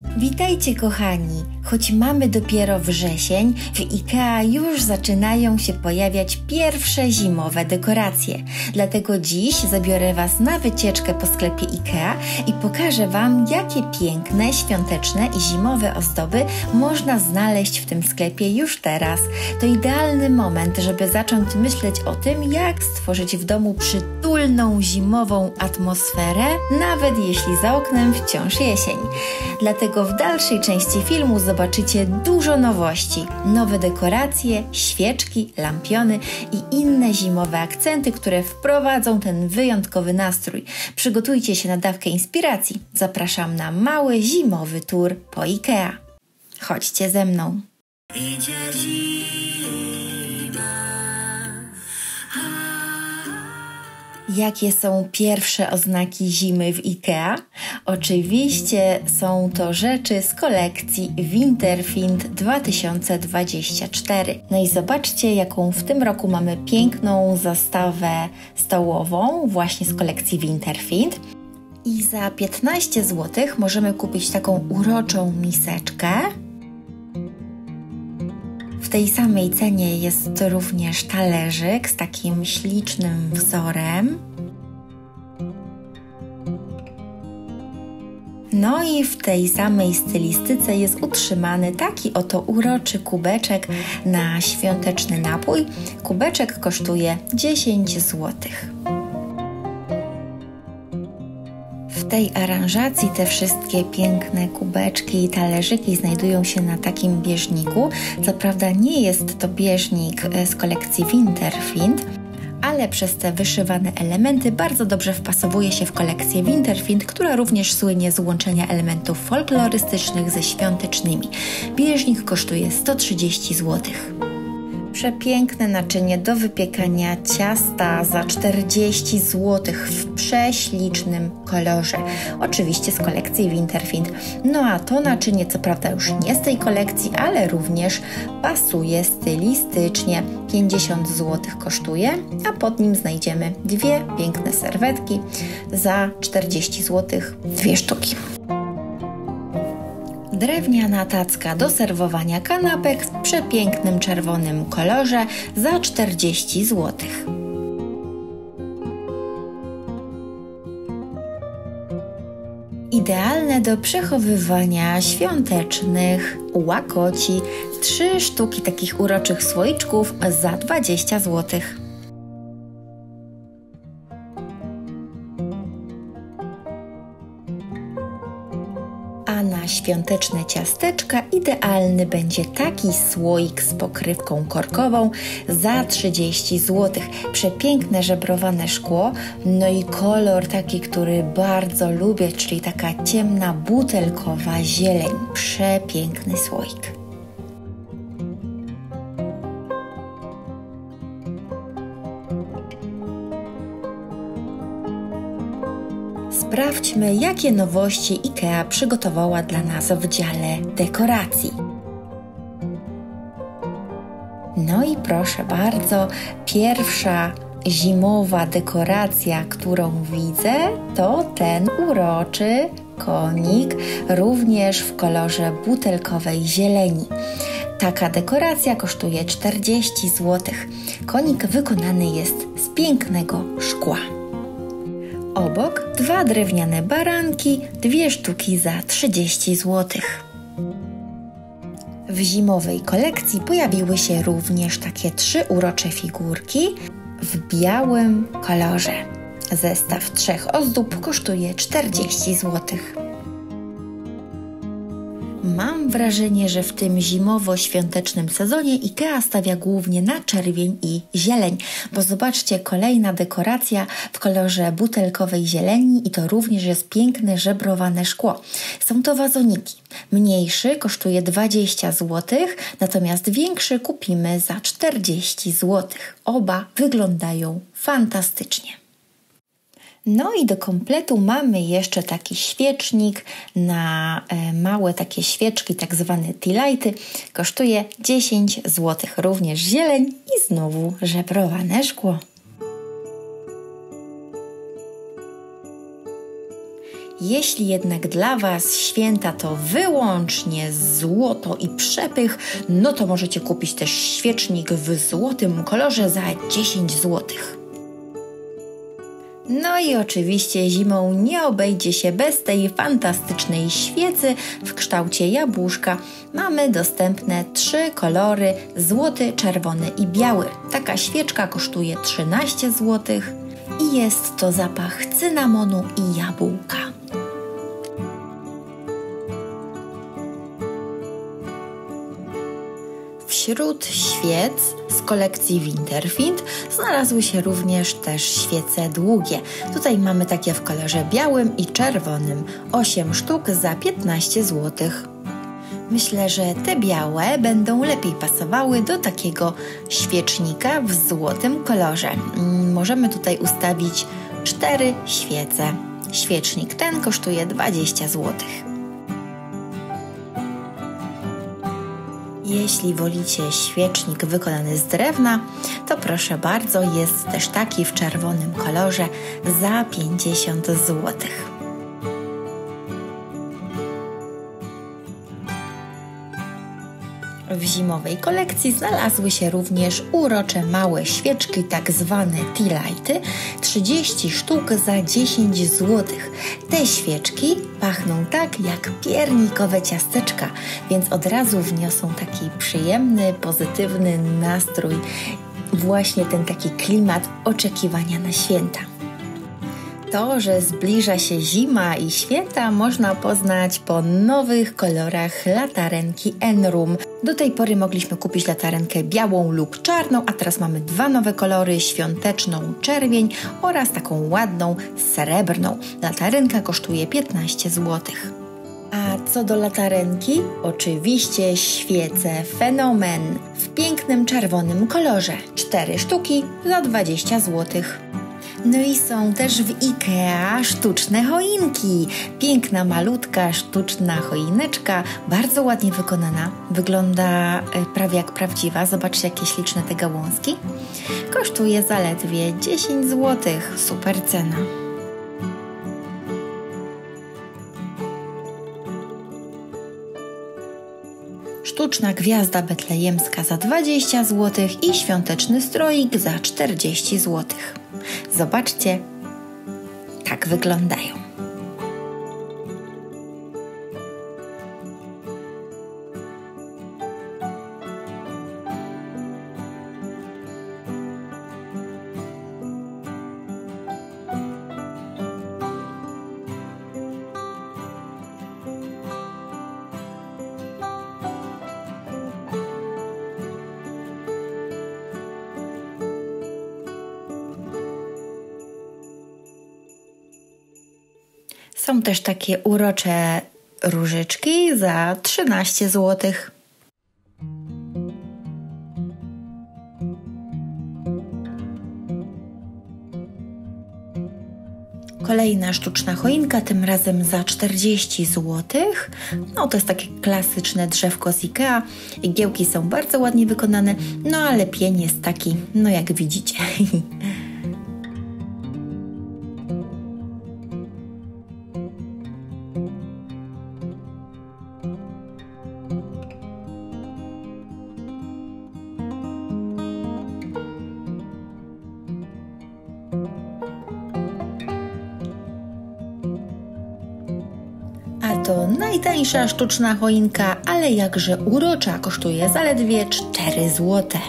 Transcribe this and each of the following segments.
Witajcie kochani! Choć mamy dopiero wrzesień, w IKEA już zaczynają się pojawiać pierwsze zimowe dekoracje. Dlatego dziś zabiorę Was na wycieczkę po sklepie IKEA i pokażę Wam, jakie piękne, świąteczne i zimowe ozdoby można znaleźć w tym sklepie już teraz. To idealny moment, żeby zacząć myśleć o tym, jak stworzyć w domu przytulną, zimową atmosferę, nawet jeśli za oknem wciąż jesień. Dlatego w dalszej części filmu zobaczycie dużo nowości, nowe dekoracje, świeczki, lampiony i inne zimowe akcenty, które wprowadzą ten wyjątkowy nastrój. Przygotujcie się na dawkę inspiracji. Zapraszam na mały zimowy tour po IKEA. Chodźcie ze mną. Idzie zima. Jakie są pierwsze oznaki zimy w IKEA? Oczywiście są to rzeczy z kolekcji Winterfind 2024. No i zobaczcie, jaką w tym roku mamy piękną zastawę stołową właśnie z kolekcji Winterfind. I za 15 zł możemy kupić taką uroczą miseczkę. W tej samej cenie jest również talerzyk z takim ślicznym wzorem. No i w tej samej stylistyce jest utrzymany taki oto uroczy kubeczek na świąteczny napój. Kubeczek kosztuje 10 zł. W tej aranżacji te wszystkie piękne kubeczki i talerzyki znajdują się na takim bieżniku. Co prawda nie jest to bieżnik z kolekcji Winterfind, ale przez te wyszywane elementy bardzo dobrze wpasowuje się w kolekcję Winterfind, która również słynie z łączenia elementów folklorystycznych ze świątecznymi. Bieżnik kosztuje 130 zł. Przepiękne naczynie do wypiekania ciasta za 40 zł w prześlicznym kolorze. Oczywiście z kolekcji Winterfind. No a to naczynie co prawda już nie z tej kolekcji, ale również pasuje stylistycznie. 50 zł kosztuje, a pod nim znajdziemy dwie piękne serwetki za 40 zł, dwie sztuki. Drewniana tacka do serwowania kanapek w przepięknym czerwonym kolorze za 40 zł. Idealne do przechowywania świątecznych łakoci. 3 sztuki takich uroczych słoiczków za 20 zł. A na świąteczne ciasteczka idealny będzie taki słoik z pokrywką korkową za 30 zł. Przepiękne żebrowane szkło, no i kolor taki, który bardzo lubię, czyli taka ciemna butelkowa zieleń. Przepiękny słoik. Sprawdźmy, jakie nowości IKEA przygotowała dla nas w dziale dekoracji. No i proszę bardzo, pierwsza zimowa dekoracja, którą widzę, to ten uroczy konik, również w kolorze butelkowej zieleni. Taka dekoracja kosztuje 40 zł. Konik wykonany jest z pięknego szkła. Obok 2 drewniane baranki, 2 sztuki za 30 zł. W zimowej kolekcji pojawiły się również takie 3 urocze figurki w białym kolorze. Zestaw 3 ozdób kosztuje 40 zł. Mam wrażenie, że w tym zimowo-świątecznym sezonie IKEA stawia głównie na czerwień i zieleń, bo zobaczcie, kolejna dekoracja w kolorze butelkowej zieleni i to również jest piękne żebrowane szkło. Są to wazoniki. Mniejszy kosztuje 20 zł, natomiast większy kupimy za 40 zł. Oba wyglądają fantastycznie. No i do kompletu mamy jeszcze taki świecznik na małe takie świeczki, tak zwane tea lighty. Kosztuje 10 zł. Również zieleń i znowu żebrowane szkło. Jeśli jednak dla Was święta to wyłącznie złoto i przepych, no to możecie kupić też świecznik w złotym kolorze za 10 złotych. No i oczywiście zimą nie obejdzie się bez tej fantastycznej świecy w kształcie jabłuszka. Mamy dostępne 3 kolory: złoty, czerwony i biały. Taka świeczka kosztuje 13 zł i jest to zapach cynamonu i jabłka. Wśród świec z kolekcji Winterfind znalazły się również też świece długie. Tutaj mamy takie w kolorze białym i czerwonym. 8 sztuk za 15 zł. Myślę, że te białe będą lepiej pasowały do takiego świecznika w złotym kolorze. Możemy tutaj ustawić 4 świece. Świecznik ten kosztuje 20 zł. Jeśli wolicie świecznik wykonany z drewna, to proszę bardzo, jest też taki w czerwonym kolorze za 50 zł. W zimowej kolekcji znalazły się również urocze małe świeczki, tak zwane tea lighty, 30 sztuk za 10 zł. Te świeczki pachną tak jak piernikowe ciasteczka, więc od razu wniosą taki przyjemny, pozytywny nastrój, właśnie ten taki klimat oczekiwania na święta. To, że zbliża się zima i święta, można poznać po nowych kolorach latarenki Enrum. Do tej pory mogliśmy kupić latarenkę białą lub czarną, a teraz mamy 2 nowe kolory: świąteczną czerwień oraz taką ładną srebrną. Latarenka kosztuje 15 zł. A co do latarenki, oczywiście świece Fenomen w pięknym czerwonym kolorze. 4 sztuki za 20 zł. No i są też w IKEA sztuczne choinki. Piękna, malutka, sztuczna choineczka, bardzo ładnie wykonana. Wygląda prawie jak prawdziwa. Zobaczcie, jakie śliczne te gałązki. Kosztuje zaledwie 10 zł. Super cena. Sztuczna gwiazda betlejemska za 20 zł i świąteczny stroik za 40 zł. Zobaczcie, tak wyglądają. Są też takie urocze różyczki za 13 zł. Kolejna sztuczna choinka, tym razem za 40 zł. No to jest takie klasyczne drzewko z IKEA. Igiełki są bardzo ładnie wykonane, no ale pień jest taki, no jak widzicie. A to najtańsza sztuczna choinka, ale jakże urocza, kosztuje zaledwie 4 zł.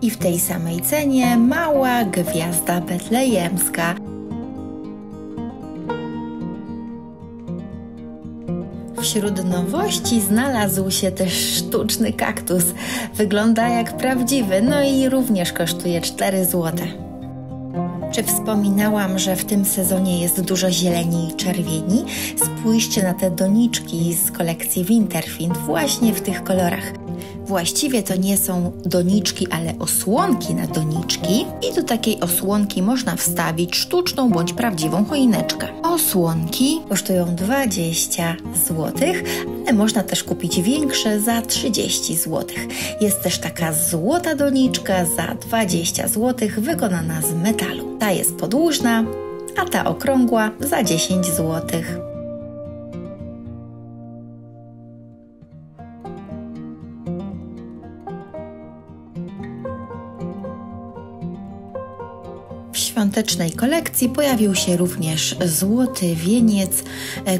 I w tej samej cenie mała gwiazda betlejemska. Wśród nowości znalazł się też sztuczny kaktus. Wygląda jak prawdziwy, no i również kosztuje 4 zł. Czy wspominałam, że w tym sezonie jest dużo zieleni i czerwieni? Spójrzcie na te doniczki z kolekcji Winterfind właśnie w tych kolorach. Właściwie to nie są doniczki, ale osłonki na doniczki i do takiej osłonki można wstawić sztuczną bądź prawdziwą choineczkę. Osłonki kosztują 20 zł, ale można też kupić większe za 30 zł. Jest też taka złota doniczka za 20 zł, wykonana z metalu. Ta jest podłużna, a ta okrągła za 10 zł. W świątecznej kolekcji pojawił się również złoty wieniec,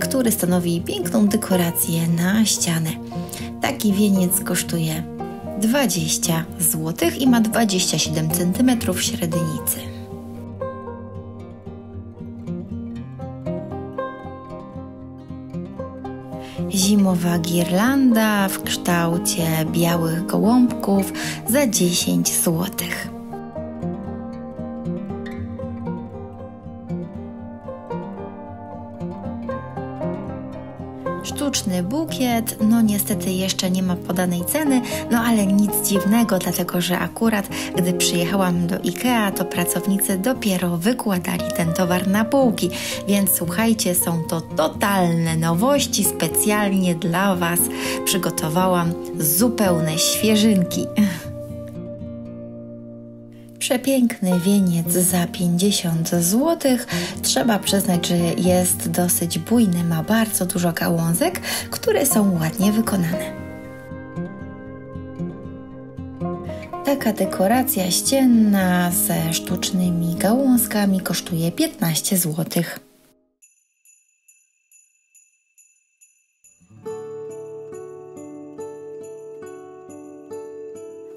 który stanowi piękną dekorację na ścianę. Taki wieniec kosztuje 20 zł i ma 27 cm średnicy. Zimowa girlanda w kształcie białych gołąbków za 10 zł. Sztuczny bukiet, no niestety jeszcze nie ma podanej ceny, no ale nic dziwnego, dlatego że akurat gdy przyjechałam do IKEA, to pracownicy dopiero wykładali ten towar na półki, więc słuchajcie, są to totalne nowości, specjalnie dla Was przygotowałam zupełne świeżynki. Przepiękny wieniec za 50 zł. Trzeba przyznać, że jest dosyć bujny, ma bardzo dużo gałązek, które są ładnie wykonane. Taka dekoracja ścienna ze sztucznymi gałązkami kosztuje 15 zł.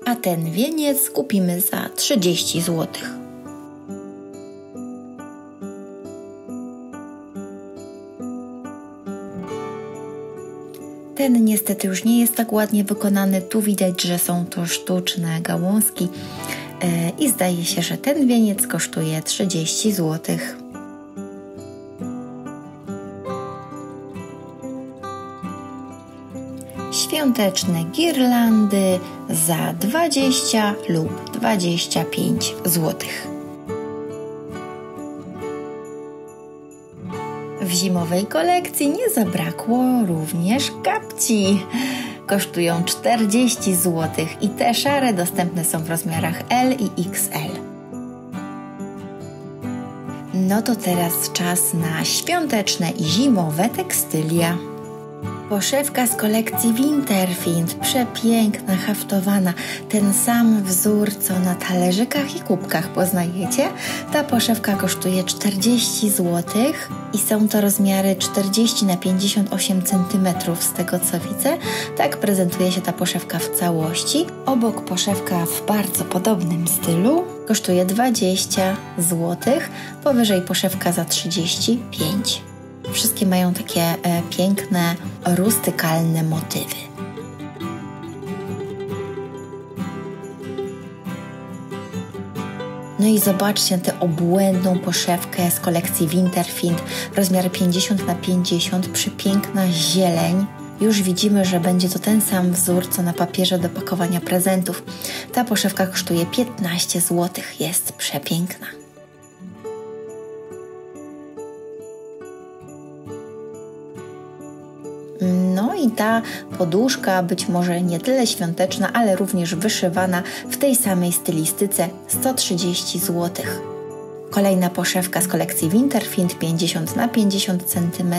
A ten wieniec kupimy za 30 zł. Ten niestety już nie jest tak ładnie wykonany. Tu widać, że są to sztuczne gałązki i zdaje się, że ten wieniec kosztuje 30 zł. Świąteczne girlandy za 20 lub 25 zł. W zimowej kolekcji nie zabrakło również kapci. Kosztują 40 zł i te szare dostępne są w rozmiarach L i XL. No to teraz czas na świąteczne i zimowe tekstylia. Poszewka z kolekcji Winterfind, przepiękna, haftowana, ten sam wzór co na talerzykach i kubkach, poznajecie? Ta poszewka kosztuje 40 zł i są to rozmiary 40 na 58 cm z tego co widzę. Tak prezentuje się ta poszewka w całości. Obok poszewka w bardzo podobnym stylu kosztuje 20 zł, powyżej poszewka za 35. Wszystkie mają takie piękne, rustykalne motywy. No i zobaczcie tę obłędną poszewkę z kolekcji Winterfind, rozmiar 50 na 50, przepiękna zieleń. Już widzimy, że będzie to ten sam wzór, co na papierze do pakowania prezentów. Ta poszewka kosztuje 15 zł, jest przepiękna. No i ta poduszka, być może nie tyle świąteczna, ale również wyszywana w tej samej stylistyce, 130 zł. Kolejna poszewka z kolekcji Winterfind, 50 na 50 cm.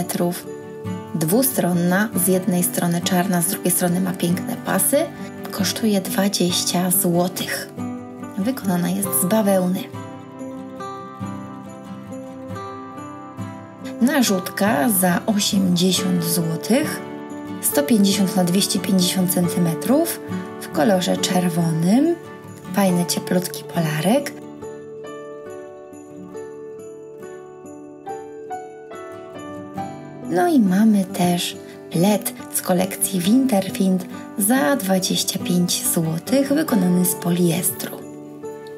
Dwustronna, z jednej strony czarna, z drugiej strony ma piękne pasy. Kosztuje 20 zł. Wykonana jest z bawełny. Narzutka za 80 zł, 150 na 250 cm w kolorze czerwonym, fajny cieplutki polarek. No i mamy też led z kolekcji Winterfind za 25 zł, wykonany z poliestru.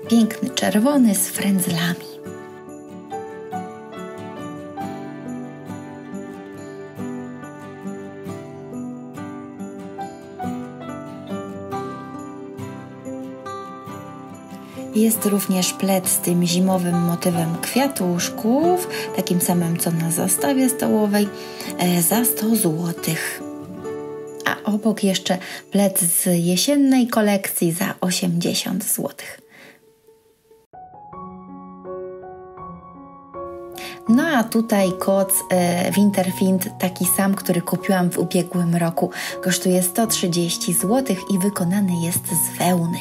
Piękny czerwony z frędzlami. Jest również pled z tym zimowym motywem kwiatuszków, takim samym co na zastawie stołowej, za 100 zł. A obok jeszcze pled z jesiennej kolekcji za 80 zł. No a tutaj koc Winterfind, taki sam, który kupiłam w ubiegłym roku. Kosztuje 130 zł i wykonany jest z wełny.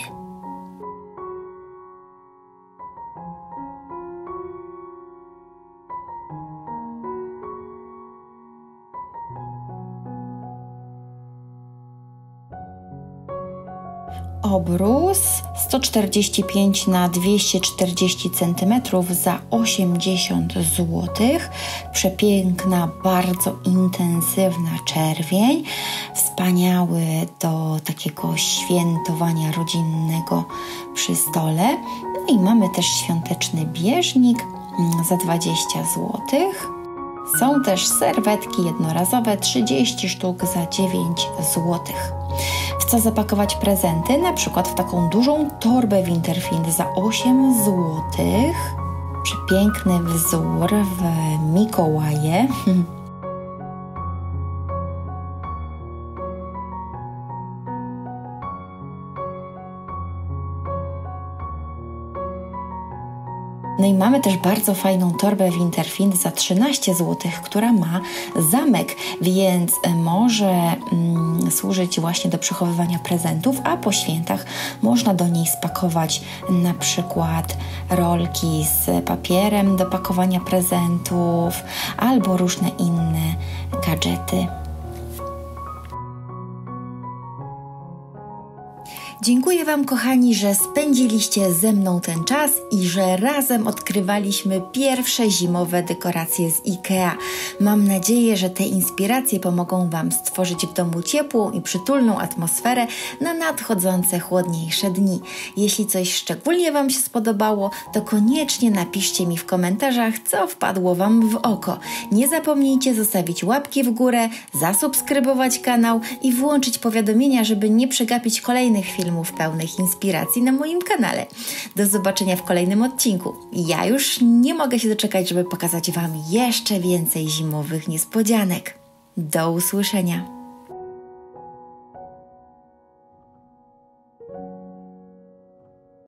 Obrus 145 na 240 cm za 80 zł. Przepiękna, bardzo intensywna czerwień. Wspaniały do takiego świętowania rodzinnego przy stole. No i mamy też świąteczny bieżnik za 20 zł. Są też serwetki jednorazowe, 30 sztuk za 9 zł. W co zapakować prezenty? Na przykład w taką dużą torbę Winterfind za 8 zł. Przepiękny wzór w Mikołaje. No i mamy też bardzo fajną torbę Winterfind za 13 zł, która ma zamek, więc może służyć właśnie do przechowywania prezentów, a po świętach można do niej spakować na przykład rolki z papierem do pakowania prezentów albo różne inne gadżety. Dziękuję Wam, kochani, że spędziliście ze mną ten czas i że razem odkrywaliśmy pierwsze zimowe dekoracje z IKEA. Mam nadzieję, że te inspiracje pomogą Wam stworzyć w domu ciepłą i przytulną atmosferę na nadchodzące chłodniejsze dni. Jeśli coś szczególnie Wam się spodobało, to koniecznie napiszcie mi w komentarzach, co wpadło Wam w oko. Nie zapomnijcie zostawić łapki w górę, zasubskrybować kanał i włączyć powiadomienia, żeby nie przegapić kolejnych filmów pełnych inspiracji na moim kanale. Do zobaczenia w kolejnym odcinku. Ja już nie mogę się doczekać, żeby pokazać Wam jeszcze więcej zimowych niespodzianek. Do usłyszenia.